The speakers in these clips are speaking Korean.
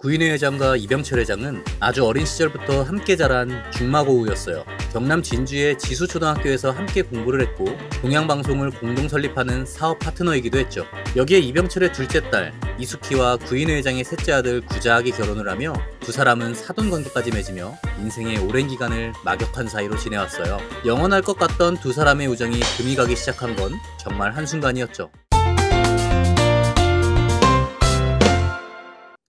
구인회 회장과 이병철 회장은 아주 어린 시절부터 함께 자란 중마고우였어요. 경남 진주의 지수초등학교에서 함께 공부를 했고 동양방송을 공동 설립하는 사업 파트너이기도 했죠. 여기에 이병철의 둘째 딸 이숙희와 구인회 회장의 셋째 아들 구자학이 결혼을 하며 두 사람은 사돈관계까지 맺으며 인생의 오랜 기간을 막역한 사이로 지내왔어요. 영원할 것 같던 두 사람의 우정이 금이 가기 시작한 건 정말 한순간이었죠.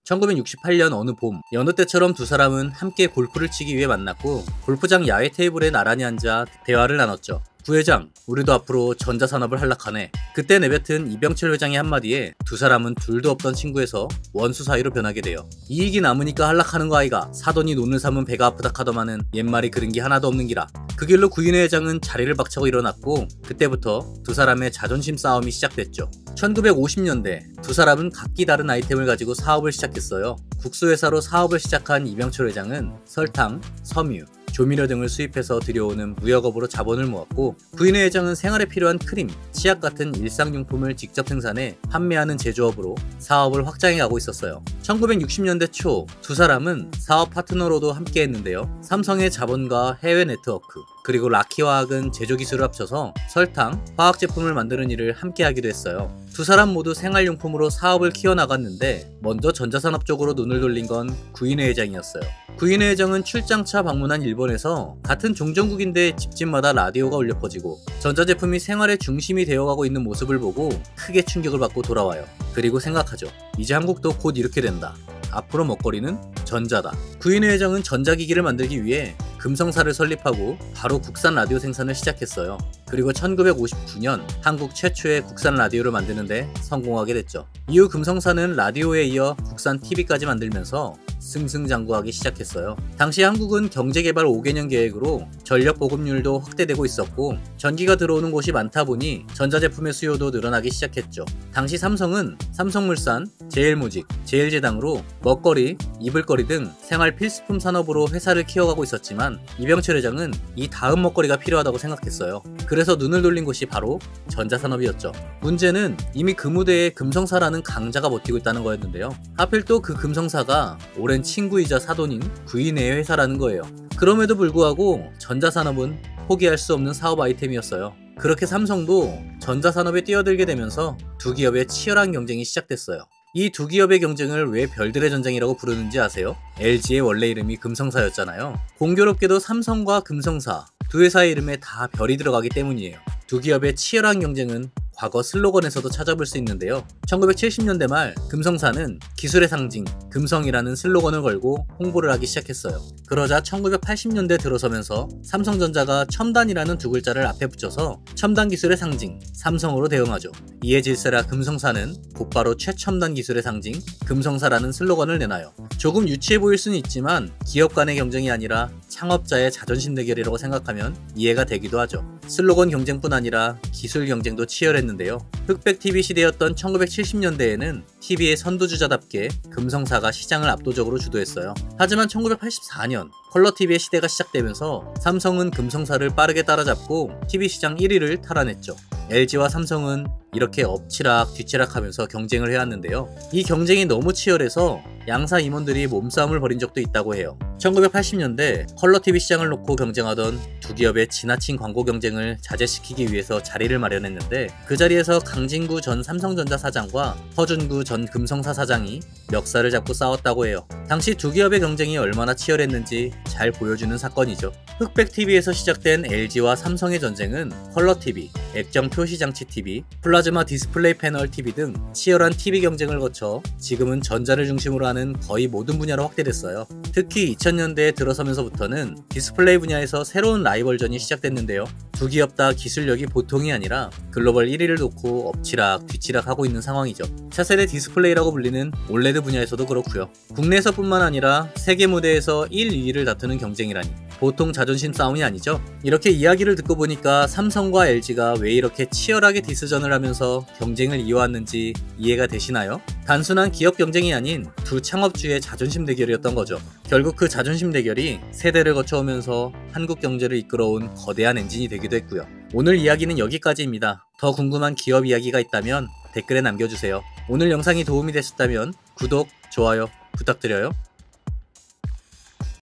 1968년 어느 봄, 여느 때처럼 두 사람은 함께 골프를 치기 위해 만났고 골프장 야외 테이블에 나란히 앉아 대화를 나눴죠. 부회장, 우리도 앞으로 전자산업을 할락하네. 그때 내뱉은 이병철 회장의 한마디에 두 사람은 둘도 없던 친구에서 원수 사이로 변하게 돼요. 이익이 남으니까 할락하는 거 아이가. 사돈이 논을 삼은 배가 아프다 카더만은 옛말이 그런 게 하나도 없는 기라. 그 길로 구인회 회장은 자리를 박차고 일어났고 그때부터 두 사람의 자존심 싸움이 시작됐죠. 1950년대 두 사람은 각기 다른 아이템을 가지고 사업을 시작했어요. 국수회사로 사업을 시작한 이병철 회장은 설탕, 섬유, 조미료 등을 수입해서 들여오는 무역업으로 자본을 모았고 구인회 회장은 생활에 필요한 크림, 치약 같은 일상용품을 직접 생산해 판매하는 제조업으로 사업을 확장해 가고 있었어요. 1960년대 초 두 사람은 사업 파트너로도 함께 했는데요. 삼성의 자본과 해외 네트워크, 그리고 라키화학은 제조기술을 합쳐서 설탕, 화학제품을 만드는 일을 함께 하기도 했어요. 두 사람 모두 생활용품으로 사업을 키워나갔는데 먼저 전자산업 쪽으로 눈을 돌린 건 구인회 회장이었어요. 구인회 회장은 출장차 방문한 일본에서 같은 종전국인데 집집마다 라디오가 울려 퍼지고 전자제품이 생활의 중심이 되어가고 있는 모습을 보고 크게 충격을 받고 돌아와요. 그리고 생각하죠. 이제 한국도 곧 이렇게 된다. 앞으로 먹거리는 전자다. 구인회 회장은 전자기기를 만들기 위해 금성사를 설립하고 바로 국산 라디오 생산을 시작했어요. 그리고 1959년 한국 최초의 국산 라디오를 만드는데 성공하게 됐죠. 이후 금성사는 라디오에 이어 국산 TV까지 만들면서 승승장구하기 시작했어요. 당시 한국은 경제개발 5개년 계획으로 전력 보급률도 확대되고 있었고 전기가 들어오는 곳이 많다 보니 전자제품의 수요도 늘어나기 시작했죠. 당시 삼성은 삼성물산, 제일모직, 제일제당으로 먹거리, 이불거리 등 생활 필수품 산업으로 회사를 키워가고 있었지만 이병철 회장은 이 다음 먹거리가 필요하다고 생각했어요. 그래서 눈을 돌린 곳이 바로 전자산업이었죠. 문제는 이미 그 무대에 금성사라는 강자가 버티고 있다는 거였는데요. 하필 또 그 금성사가 오랜 친구이자 사돈인 구인회의 회사라는 거예요. 그럼에도 불구하고 전자산업은 포기할 수 없는 사업 아이템이었어요. 그렇게 삼성도 전자산업에 뛰어들게 되면서 두 기업의 치열한 경쟁이 시작됐어요. 이 두 기업의 경쟁을 왜 별들의 전쟁이라고 부르는지 아세요? LG의 원래 이름이 금성사였잖아요. 공교롭게도 삼성과 금성사 두 회사의 이름에 다 별이 들어가기 때문이에요. 두 기업의 치열한 경쟁은 과거 슬로건에서도 찾아볼 수 있는데요. 1970년대 말 금성사는 기술의 상징, 금성이라는 슬로건을 걸고 홍보를 하기 시작했어요. 그러자 1980년대 들어서면서 삼성전자가 첨단이라는 두 글자를 앞에 붙여서 첨단 기술의 상징, 삼성으로 대응하죠. 이에 질세라 금성사는 곧바로 최첨단 기술의 상징, 금성사라는 슬로건을 내놔요. 조금 유치해 보일 수는 있지만 기업 간의 경쟁이 아니라 창업자의 자존심 대결이라고 생각하면 이해가 되기도 하죠. 슬로건 경쟁뿐 아니라 기술 경쟁도 치열했는데요. 흑백 TV 시대였던 1970년대에는 TV의 선두주자답게 금성사가 시장을 압도적으로 주도했어요. 하지만 1984년 컬러 TV의 시대가 시작되면서 삼성은 금성사를 빠르게 따라잡고 TV 시장 1위를 탈환했죠. LG와 삼성은 이렇게 엎치락 뒤치락 하면서 경쟁을 해왔는데요. 이 경쟁이 너무 치열해서 양사 임원들이 몸싸움을 벌인 적도 있다고 해요. 1980년대 컬러 TV 시장을 놓고 경쟁하던 두 기업의 지나친 광고 경쟁을 자제시키기 위해서 자리를 마련했는데 그 자리에서 강진구 전 삼성전자 사장과 허준구 전 금성사 사장이 멱살을 잡고 싸웠다고 해요. 당시 두 기업의 경쟁이 얼마나 치열했는지 잘 보여주는 사건이죠. 흑백 TV에서 시작된 LG와 삼성의 전쟁은 컬러 TV, 액정 표시장치 TV, 플라즈마 디스플레이 패널 TV 등 치열한 TV 경쟁을 거쳐 지금은 전자를 중심으로 하는 거의 모든 분야로 확대됐어요. 특히 2000년대에 들어서면서부터는 디스플레이 분야에서 새로운 라이벌전이 시작됐는데요. 두 기업 다 기술력이 보통이 아니라 글로벌 1위를 놓고 엎치락 뒤치락 하고 있는 상황이죠. 차세대 디스플레이라고 불리는 올레드 분야에서도 그렇고요. 국내에서뿐만 아니라 세계 무대에서 1, 2위를 다투는 경쟁이라니 보통 자존심 싸움이 아니죠. 이렇게 이야기를 듣고 보니까 삼성과 LG가 왜 이렇게 치열하게 디스전을 하면서 경쟁을 이어왔는지 이해가 되시나요? 단순한 기업 경쟁이 아닌 두 창업주의 자존심 대결이었던 거죠. 결국 그 자존심 대결이 세대를 거쳐오면서 한국 경제를 이끌어온 거대한 엔진이 되기도 했고요. 오늘 이야기는 여기까지입니다. 더 궁금한 기업 이야기가 있다면 댓글에 남겨주세요. 오늘 영상이 도움이 되셨다면 구독, 좋아요 부탁드려요.